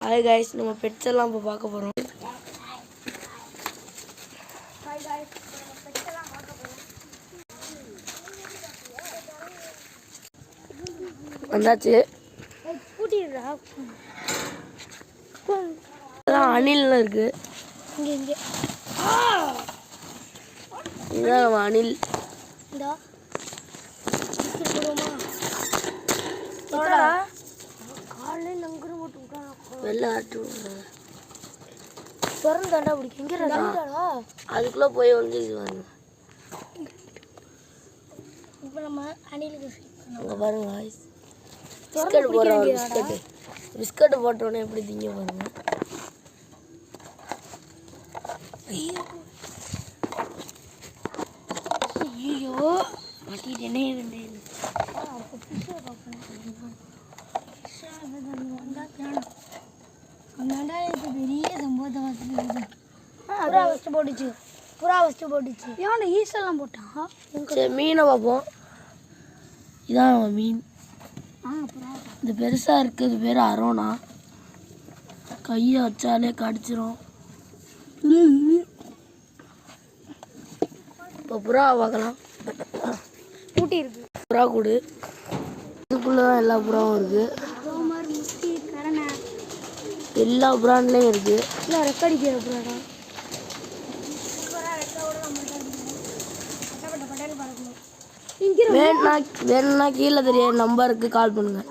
Hi guys, நம்ம pets எல்லாம் இப்போ பார்க்க போகிறோம். வந்தாச்சு. அணில் இருக்கு. இதுதான் நம்ம அணில். அதுக்குள்ள போய் வந்து இப்போ நம்ம அணிலுக்கு பாருங்க பிஸ்கட் போடுறோம். பிஸ்கட் போட்டோன்னே எப்படி திங்க பாருங்க. ஐயோ மாட்டிட்டேனே பெரிய சம்பவத்தை புறா வச்சு போட்டுச்சு. ஏன் ஈஸெல்லாம் போட்டான். சரி, மீனை பார்ப்போம். இதான் நம்ம மீன். இது பெருசாக இருக்குது. இது பேர் அரோனா. கையை வச்சாலே கடிச்சிரும். இப்போ புறா பார்க்கலாம். கூட்டி இருக்கு புறா கூடு. இதுக்குள்ளே தான் எல்லா புறாவும் இருக்குது. எல்லா பிராண்ட்லேயும் இருக்குது. இல்லை ரெக்கடிக்கிற புறா வேணும்னா கீழே தெரிய நம்பருக்கு கால் பண்ணுங்கள்.